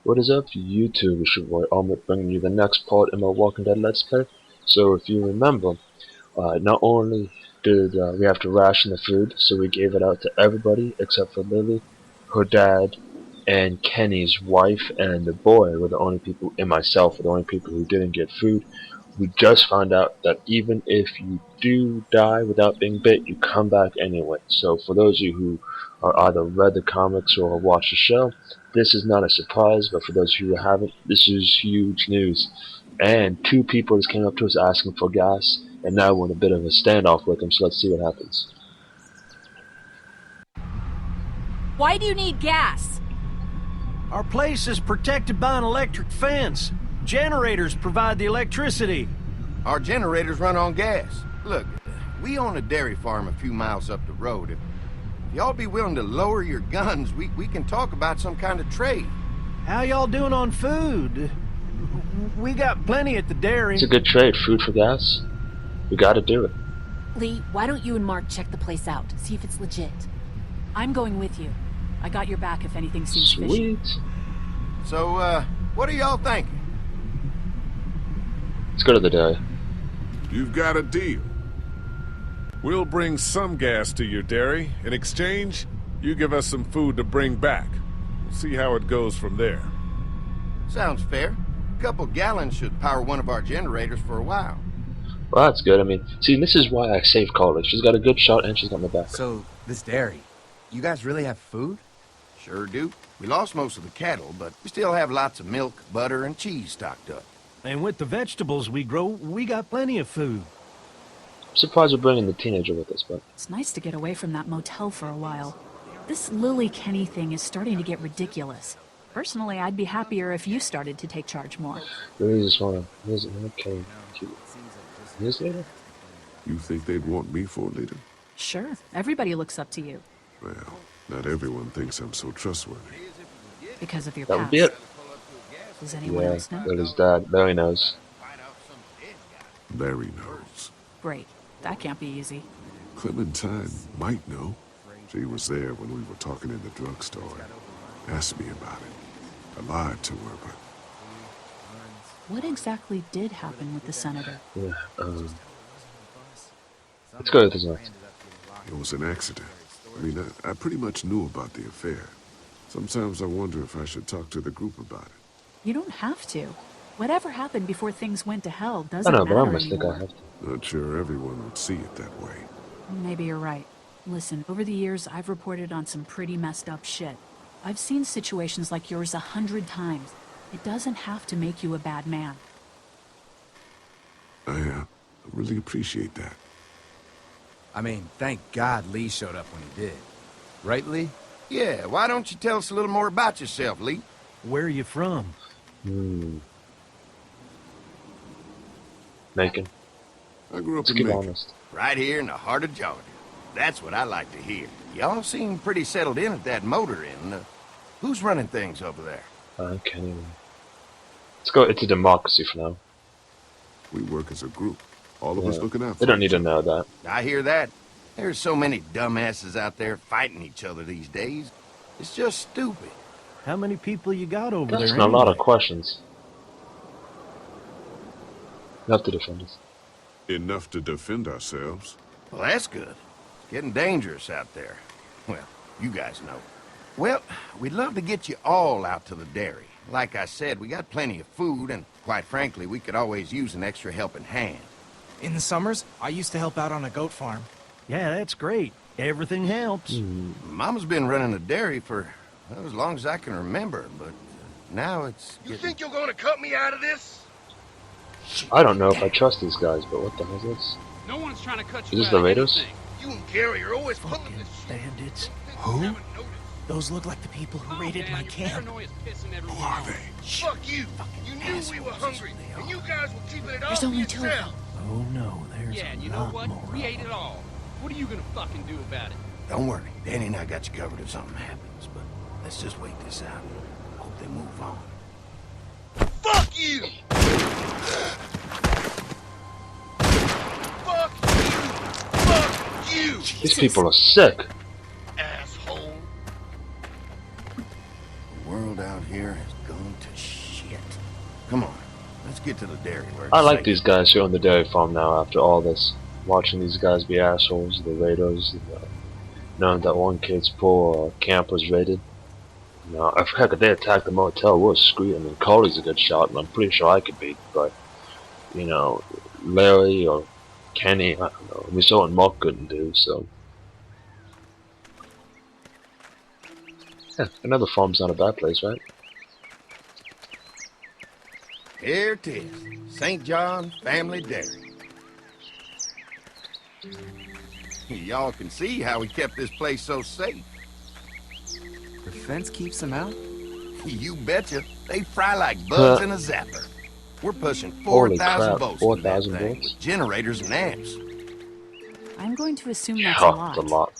What is up, YouTube? It's your boy Armaret bringing you the next part in my Walking Dead Let's Play. So if you remember, not only did we have to ration the food, so we gave it out to everybody except for Lily, her dad, and Kenny's wife, and the boy were the only people, and myself were the only people who didn't get food. We just found out that even if you do die without being bit, you come back anyway. So for those of you who are either read the comics or watched the show, this is not a surprise, but for those of you who haven't, this is huge news. And two people just came up to us asking for gas, and now we're in a bit of a standoff with them, so let's see what happens. Why do you need gas? Our place is protected by an electric fence. Generators provide the electricity. Our generators run on gas. Look, we own a dairy farm a few miles up the road. If y'all be willing to lower your guns, we can talk about some kind of trade. How y'all doing on food? We got plenty at the dairy. It's a good trade, food for gas. We gotta do it. Lee, why don't you and Mark check the place out, see if it's legit. I'm going with you. I got your back if anything seems fishy. Sweet. So, what are y'all thinking? Let's go to the dairy. You've got a deal. We'll bring some gas to your dairy. In exchange, you give us some food to bring back. We'll see how it goes from there. Sounds fair. A couple gallons should power one of our generators for a while. Well, that's good. I mean, see, this is why I saved Carly. She's got a good shot and she's got my back. So, this dairy, you guys really have food? Sure do. We lost most of the cattle, but we still have lots of milk, butter, and cheese stocked up. And with the vegetables we grow, we got plenty of food. I'm surprised we're bringing the teenager with us, but... It's nice to get away from that motel for a while. This Lily Kenny thing is starting to get ridiculous. Personally, I'd be happier if you started to take charge more. Really just wanna... Okay. Years later? You think they'd want me for a leader? Sure, everybody looks up to you. Well, not everyone thinks I'm so trustworthy. Because of your That past. would be it. Does anyone Yeah, else know? that is dad. Barry knows. Larry knows. Great. That can't be easy. Clementine might know. She was there when we were talking in the drugstore. Asked me about it. I lied to her, but What exactly did happen with the senator? Yeah, let's go with this next. it was an accident. I mean, I pretty much knew about the affair. Sometimes I wonder if I should talk to the group about it. You don't have to. Whatever happened before things went to hell I doesn't know, but I matter almost think anymore. I have to. Not sure everyone would see it that way. Maybe you're right. Listen, over the years, I've reported on some pretty messed up shit. I've seen situations like yours 100 times. It doesn't have to make you a bad man. I really appreciate that. I mean, thank God Lee showed up when he did. Right, Lee? Yeah, why don't you tell us a little more about yourself, Lee? Where are you from? Macon. I grew up Let's in get Macon. honest. Right here in the heart of Georgia. That's what I like to hear. Y'all seem pretty settled in at that motor inn. Who's running things over there? Kenny. Let's go. It's a democracy for now. We work as a group. All of us Yeah. looking out for They don't need each to other. know that. I hear that. There's so many dumbasses out there fighting each other these days. It's just stupid. How many people you got over That's there a lot anyway? of questions. Enough to defend us. Enough to defend ourselves. Well, that's good. It's getting dangerous out there. Well, you guys know. Well, we'd love to get you all out to the dairy. Like I said, we got plenty of food, and quite frankly, we could always use an extra helping hand. In the summers, I used to help out on a goat farm. Yeah, that's great. Everything helps. Mama's been running a dairy for well, as long as I can remember, but now it's You getting... think you're gonna cut me out of this? I don't know if I trust these guys, but what the hell is this? No one's trying to cut Is you this out the of Raiders? anything. You and Gary are always pulling Fucking this shit. bandits. Who? Those look like the people who raided my camp. Who are they? Fuck you! You knew we were hungry, and you guys were keeping it all There's for only two of yourself. them. Oh no, there's Yeah, and a you know lot what? more. We ate it all. What are you gonna fucking do about it? Don't worry, Danny and I got you covered if something happens, but let's just wait this out and hope they move on. Fuck you! Fuck you! Fuck you! These people are sick. Asshole! The world out here has gone to get to the dairy where it's I like safe. these guys who own the dairy farm now after all this. Watching these guys be assholes, the raiders, knowing that one kid's poor camp was raided. Heck, if they attacked the motel, we'll screw. I mean, Cody's a good shot, and I'm pretty sure I could beat, but, Larry or Kenny, I don't know. We saw what Mark couldn't do, so. Yeah, another farm's not a bad place, right? Here it is, St. John Family Dairy. Y'all can see how we kept this place so safe. The fence keeps them out? You betcha. They fry like bugs in a zapper. We're pushing Holy 4,000 crap, volts through that 4,000 thing, volts? with generators and amps. I'm going to assume that's a Yeah, lot. it's a lot.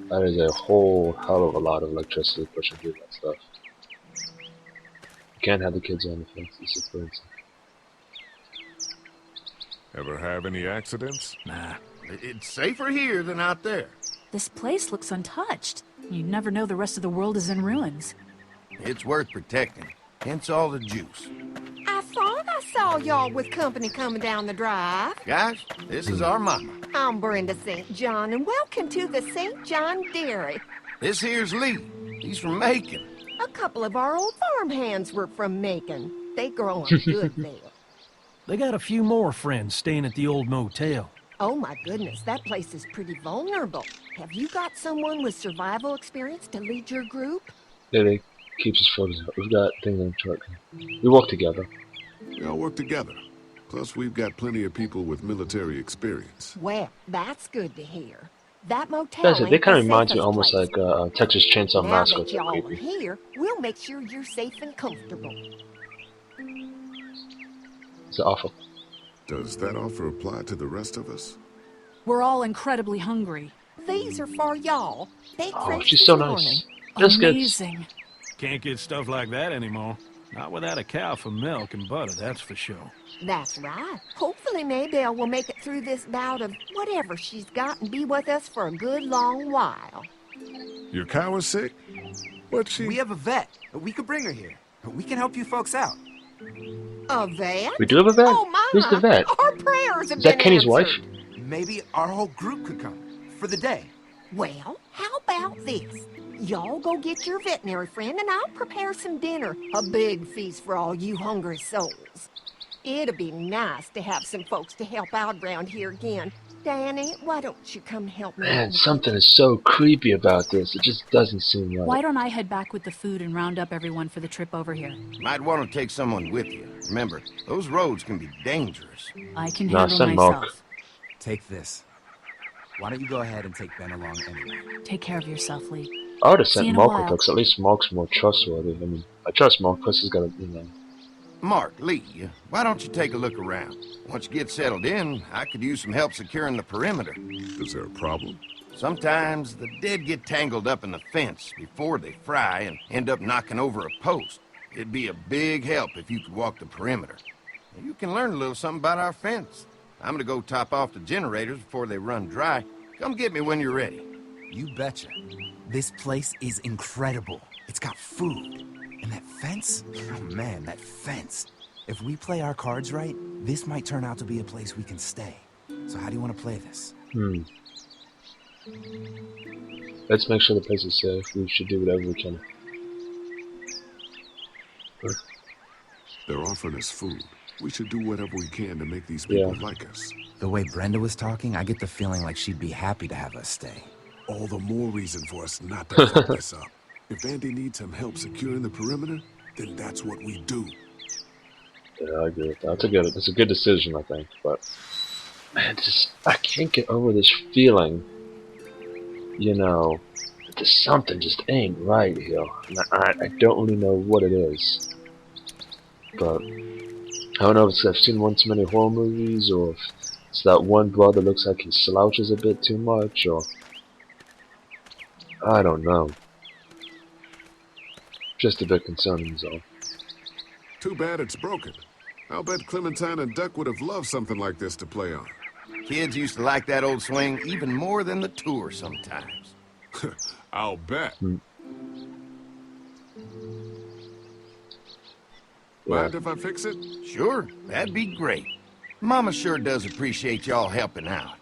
That is a whole hell of a lot of electricity pushing through that stuff. You can't have the kids on the fence, this is crazy. Ever have any accidents? Nah. It's safer here than out there. This place looks untouched. You'd never know the rest of the world is in ruins. It's worth protecting, hence all the juice. I thought I saw y'all with company coming down the drive. Guys, this is our mama. I'm Brenda St. John, and welcome to the St. John Dairy. This here's Lee. He's from Macon. A couple of our old farm hands were from Macon. They grow 'em good there. They got a few more friends staying at the old motel. Oh my goodness, that place is pretty vulnerable. Have you got someone with survival experience to lead your group? Lily keeps his photos out. We've got things in the truck. We walk together. We all work together. Plus, we've got plenty of people with military experience. Well, that's good to hear. That motel Guys, they ain't kind of the reminds me safest almost place. like Texas Chainsaw Now Massacre. that y'all are Creepy. here, we'll make sure you're safe and comfortable. It's awful. Does that offer apply to the rest of us? We're all incredibly hungry. These are for y'all. They Oh, fresh she's this so morning. nice. This gets Amazing. Can't get stuff like that anymore. Not without a cow for milk and butter, that's for sure. That's right. Hopefully Maybelle will make it through this bout of whatever she's got and be with us for a good long while. Your cow is sick? What's she? We have a vet. We could bring her here. We can help you folks out. A vet? We do have a vet? Oh my! Who's the vet? Our prayers have Is that been Kenny's answered. wife? Maybe our whole group could come. For the day. Well, how about this? Y'all go get your veterinary friend and I'll prepare some dinner. A big feast for all you hungry souls. It'll be nice to have some folks to help out around here again. Danny, why don't you come help me? Man, something is so creepy about this. It just doesn't seem right. Why don't I head back with the food and round up everyone for the trip over here? Might want to take someone with you. Remember, those roads can be dangerous. I can Nah, handle send myself. Mark. Take this. Why don't you go ahead and take Ben along anyway? Take care of yourself, Lee. I would have See you sent in a Mark while. with her, 'cause at least Mark's more trustworthy. I mean, I trust Mark, plus he's got a, Mark, Lee, why don't you take a look around? Once you get settled in, I could use some help securing the perimeter. Is there a problem? Sometimes the dead get tangled up in the fence before they fry and end up knocking over a post. It'd be a big help if you could walk the perimeter. You can learn a little something about our fence. I'm gonna go top off the generators before they run dry. Come get me when you're ready. You betcha. This place is incredible. It's got food. And that fence? Oh man, that fence. If we play our cards right, this might turn out to be a place we can stay. So how do you want to play this? Let's make sure the place is safe. We should do whatever we can. They're offering us food. We should do whatever we can to make these people like us. The way Brenda was talking, I get the feeling like she'd be happy to have us stay. All the more reason for us not to fuck this up. If Andy needs some help securing the perimeter, then that's what we do. Yeah, I agree with that. It's a good decision, I think. But man, I can't get over this feeling. That there's something just ain't right here. And I don't really know what it is. But I don't know if it's I've seen one too many horror movies, or if it's that one brother looks like he slouches a bit too much, or I don't know. Just a bit concerning is all. Too bad it's broken. I'll bet Clementine and Duck would have loved something like this to play on. Kids used to like that old swing even more than the tour sometimes. I'll bet. Yeah. Mind if I fix it? Sure, that'd be great. Mama sure does appreciate y'all helping out.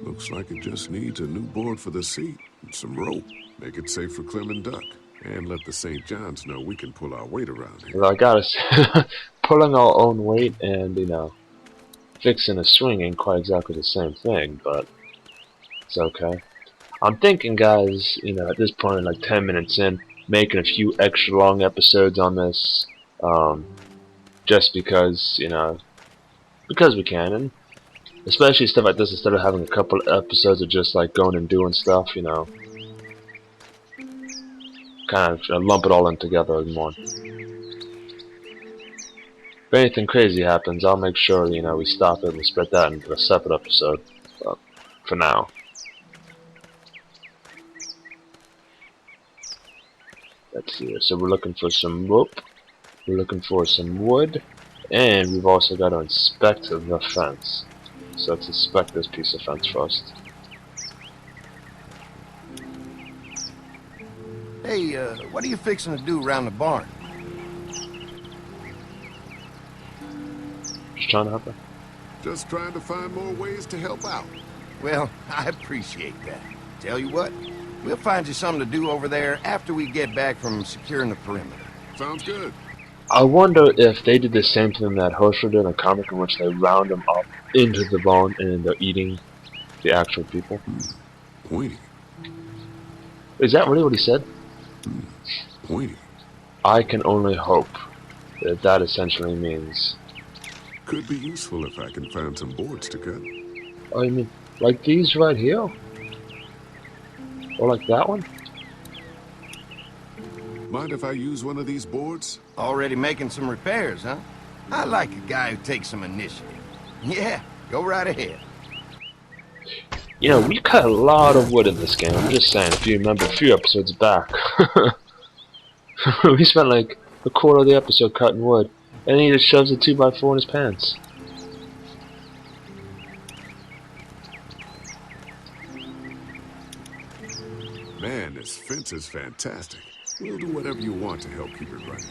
Looks like it just needs a new board for the seat and some rope. Make it safe for Clem and Duck. And let the St. John's know we can pull our weight around here. Well, I gotta say, pulling our own weight and, fixing a swing ain't quite exactly the same thing, but it's okay. I'm thinking, guys, at this point, like 10 minutes in, making a few extra long episodes on this, just because, because we can, and especially stuff like this, instead of having a couple episodes of just, like, going and doing stuff, kind of lump it all in together in one. If anything crazy happens, I'll make sure, we stop it and spread that into a separate episode, but for now. Let's see here. So we're looking for some rope, we're looking for some wood, and we've also got to inspect the fence. So let's inspect this piece of fence first. Hey, what are you fixing to do around the barn? Just trying to help her. Just trying to find more ways to help out. Well, I appreciate that. Tell you what, we'll find you something to do over there after we get back from securing the perimeter. Sounds good. I wonder if they did the same thing that Hershcel did in a comic, in which they round them up into the bone and they're eating the actual people. Pointy. Is that really what he said? Pointy. I can only hope that that essentially means... Could be useful if I can find some boards to cut. Oh, you mean like these right here? Or like that one? Mind if I use one of these boards? Already making some repairs, huh? I like a guy who takes some initiative. Yeah, go right ahead. We cut a lot of wood in this game. I'm just saying, if you remember a few episodes back. We spent like a quarter of the episode cutting wood. And he just shoves a 2x4 in his pants. Man, this fence is fantastic. We'll do whatever you want to help keep it running.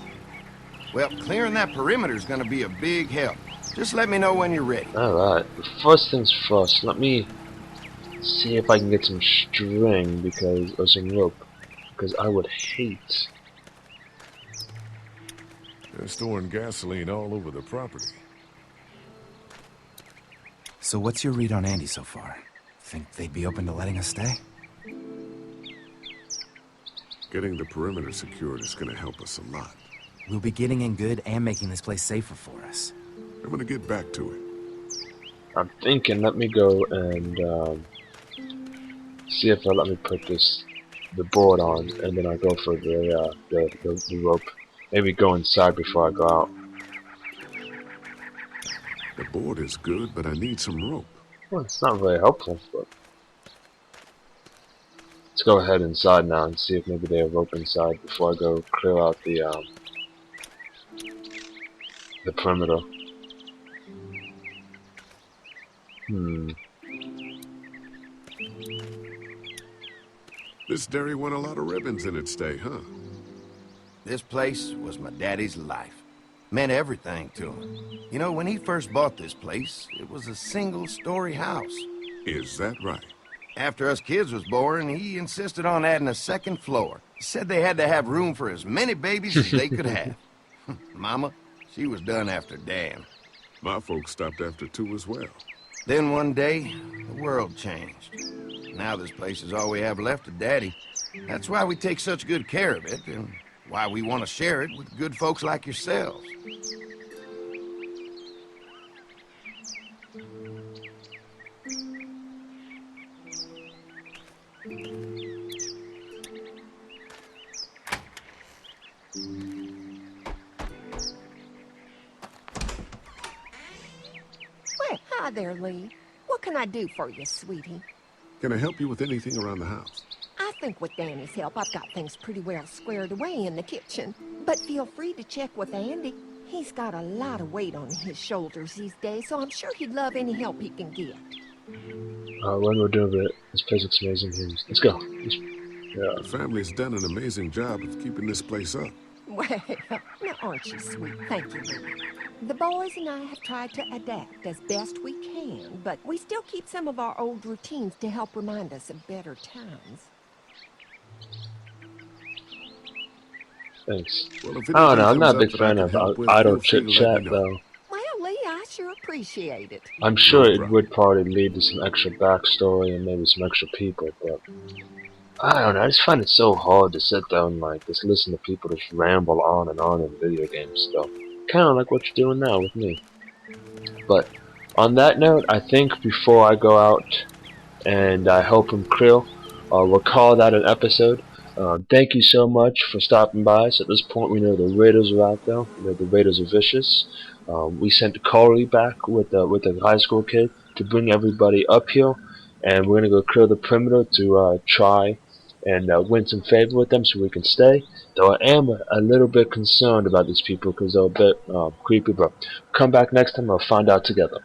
Well, clearing that perimeter is going to be a big help. Just let me know when you're ready. Alright, first things first, let me see if I can get some string, or some rope, because I would hate... They're storing gasoline all over the property. So what's your read on Andy so far? Think they'd be open to letting us stay? Getting the perimeter secured is going to help us a lot. We'll be getting in good and making this place safer for us. I'm going to get back to it. I'm thinking, let me go and see if they'll let me put the board on, and then I'll go for the rope. Maybe go inside before I go out. The board is good, but I need some rope. Well, it's not very helpful, but... Let's go ahead inside now and see if maybe they have rope inside before I go clear out the perimeter. This dairy won a lot of ribbons in its day, huh? This place was my daddy's life. Meant everything to him. When he first bought this place, it was a single-story house. Is that right? After us kids was born, he insisted on adding a second floor. He said they had to have room for as many babies as they could have. Mama, she was done after Dan. My folks stopped after 2 as well. Then one day, the world changed. Now this place is all we have left of Daddy. That's why we take such good care of it, and why we want to share it with good folks like yourselves. Well, hi there, Lee. What can I do for you, sweetie? Can I help you with anything around the house? I think with Danny's help, I've got things pretty well squared away in the kitchen. But feel free to check with Andy. He's got a lot of weight on his shoulders these days, so I'm sure he'd love any help he can get. When we're doing it, this place looks amazing here. Let's go. Yeah. The family's done an amazing job of keeping this place up. Well, now aren't you sweet? Thank you, Lee. The boys and I have tried to adapt as best we can, but we still keep some of our old routines to help remind us of better times. Thanks. Well, if I don't know, anything I'm comes not a up big that I fan can of help with, idle feel free chit to let me chat, know. though. Well, Lee, I sure appreciate it. I'm sure it would probably lead to some extra backstory and maybe some extra people, but I don't know, I just find it so hard to sit down and like just listen to people just ramble on and on in video games stuff. Kinda like what you're doing now with me. But on that note, I think before I go out and I hope him krill, we'll call that an episode. Thank you so much for stopping by. So at this point, we know the Raiders are out there. We know the Raiders are vicious. We sent Corey back with the high school kid to bring everybody up here, and we're gonna go clear the perimeter to try and win some favor with them so we can stay. Though I am a little bit concerned about these people because they're a bit creepy. But come back next time, we'll find out together.